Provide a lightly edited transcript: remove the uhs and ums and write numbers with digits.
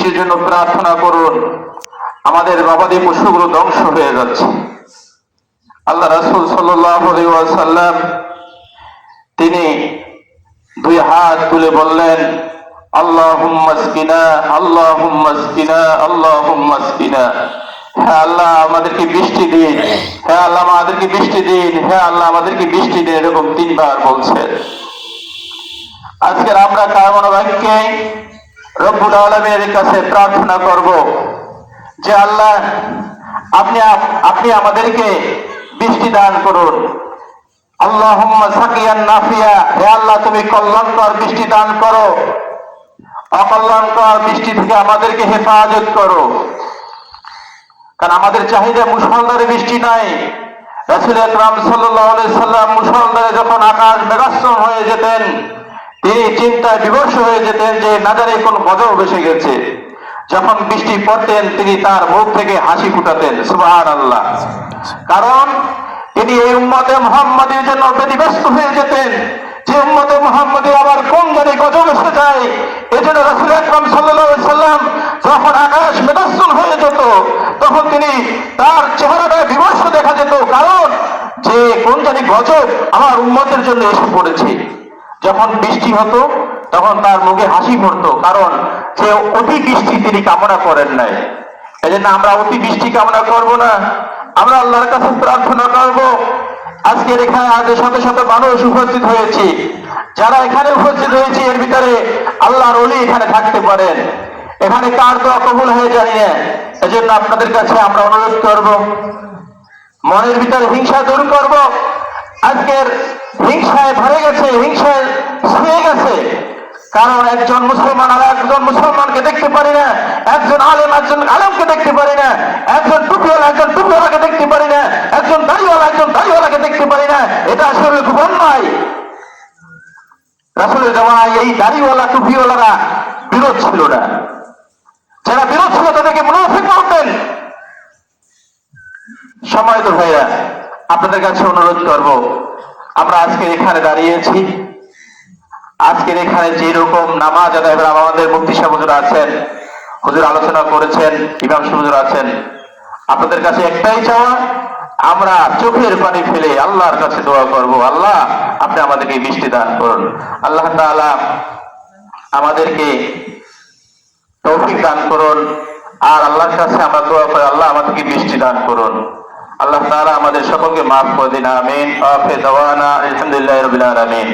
বৃষ্টির জন্য প্রার্থনা করুন। আমাদের গবাদি পশুগুলো ধ্বংস হয়ে যাচ্ছে। আল্লাহ রাসূল সাল্লাল্লাহু আলাইহি ওয়াসাল্লাম তিনি দুই হাত তুলে বললেন, আল্লাহুম্মা আসকিনা, আল্লাহুম্মা আসকিনা, আল্লাহুম্মা আসকিনা। হে আল্লাহ আমাদেরকে বৃষ্টি দিন, হে আল্লাহ আমাদেরকে বৃষ্টি দিন, হে আল্লাহ আমাদেরকে বৃষ্টি দিন, এরকম তিনবার বলছেন। আজকের আমরা কামনা বাক্যে রব্বুল আলামিনের কাছে প্রার্থনা করব যে আল্লাহ আপনি আমাদেরকে বৃষ্টি দান করুন। আল্লাহুম্মা সাকিয়ান নাফিয়া, হে আল্লাহ তুমি কল্যাণকর বৃষ্টি দান করো, অকল্যাণকর বৃষ্টি থেকে আমাদেরকে হেফাজত করো। কারণ আমাদের চাহিদা মুষলধারে বৃষ্টি নাই। রাসূল আকরাম সাল্লাল্লাহু আলাইহি সাল্লাম মুষলধারে যখন আকাশ মেঘাচ্ছন্ন হয়ে যেতেন, তিনি চিন্তায় বিভৎস হয়ে যেতেন যে না জানি কোন গজব এসে গেছে। যখন বৃষ্টি পড়তেন তিনি তার মুখ থেকে হাসি ফুটাতেন, সুবহানাল্লাহ। কারণ তিনি এই উম্মতে মুহাম্মাদীর জন্য ব্যতিব্যস্ত হয়ে যেতেন যে উম্মতে মুহাম্মাদী আবার কোন জানি গজব এসে যায়। এজন্য রাসূল আকরাম সাল্লাল্লাহু আলাইহি সাল্লাম যখন আকাশ মেঘাচ্ছন্ন হয়ে যেত তখন তিনি তার চেহারাটা বিভৎস দেখা যেত, কারণ যে কোন জানি গজব আমার উম্মতের জন্য এসে পড়েছে। যখন বৃষ্টি হতো তখন তার মুখে হাসি পড়তো, কারণ যে অতি বৃষ্টি তিনি কামনা করেন নাই। এজন্য আমরা অতি বৃষ্টি কামনা করব না, আমরা আল্লাহর কাছে প্রার্থনা করব। আজকের এখানে আজ শত শত মানুষ উপস্থিত হয়েছে, যারা এখানে উপস্থিত হয়েছে এর ভিতরে আল্লাহর ওলি এখানে থাকতে পারেন। এখানে কার দোয়া কবুল হয়ে জানি না। এজন্য আপনাদের কাছে আমরা অনুরোধ করব, মনের ভিতরে হিংসা দূর করব। আজকের হিংসায় ভরে গেছে, হিংসায় ছুঁয়ে গেছে। কারণ একজন মুসলমান আর একজন মুসলমানকে দেখতে পারি না, একজন আলেম একজন আলেমকে দেখতে পারি না, একজন টুপিওয়ালা একজন টুপিওয়ালাকে দেখতে পারি না, একজন দাড়িওয়ালা একজন দাড়িওয়ালাকে দেখতে পারি না। এটা আসলে খুব অন্যায়। রাসূলের জামানায় এই দাড়িওয়ালা টুপিওয়ালারা বিরোধ ছিল না, যারা বিরোধ ছিল তাদেরকে মুনাফিক বলতেন। সম্মানিত ভাইরা, আপনাদের কাছে অনুরোধ করব, আমরা আজকে এখানে দাঁড়িয়েছি, আজকের এখানে যে রকম নামাজ আদায় করে আমাদের মুফতি সাহেব হুজুর আছেন, হুজুর আলোচনা করেছেন, ইমাম সাহেব হুজুর আছেন, আপনাদের কাছে একটাই চাওয়া, আমরা চোখের পানি ফেলে আল্লাহর কাছে দোয়া করব, আল্লাহ আপনি আমাদেরকে বৃষ্টি দান করুন। আল্লাহ তাআলা আমাদেরকে তৌফিক দান করুন। আর আল্লাহর কাছে আমরা দোয়া করি, আল্লাহ আমাদেরকে বৃষ্টি দান করুন। আল্লাহ তাআলা আমাদের সকলকে মাফ করে দিন, আমিন। আখির দাওয়ানা আলহামদুলিল্লাহি রাব্বিল আলামিন।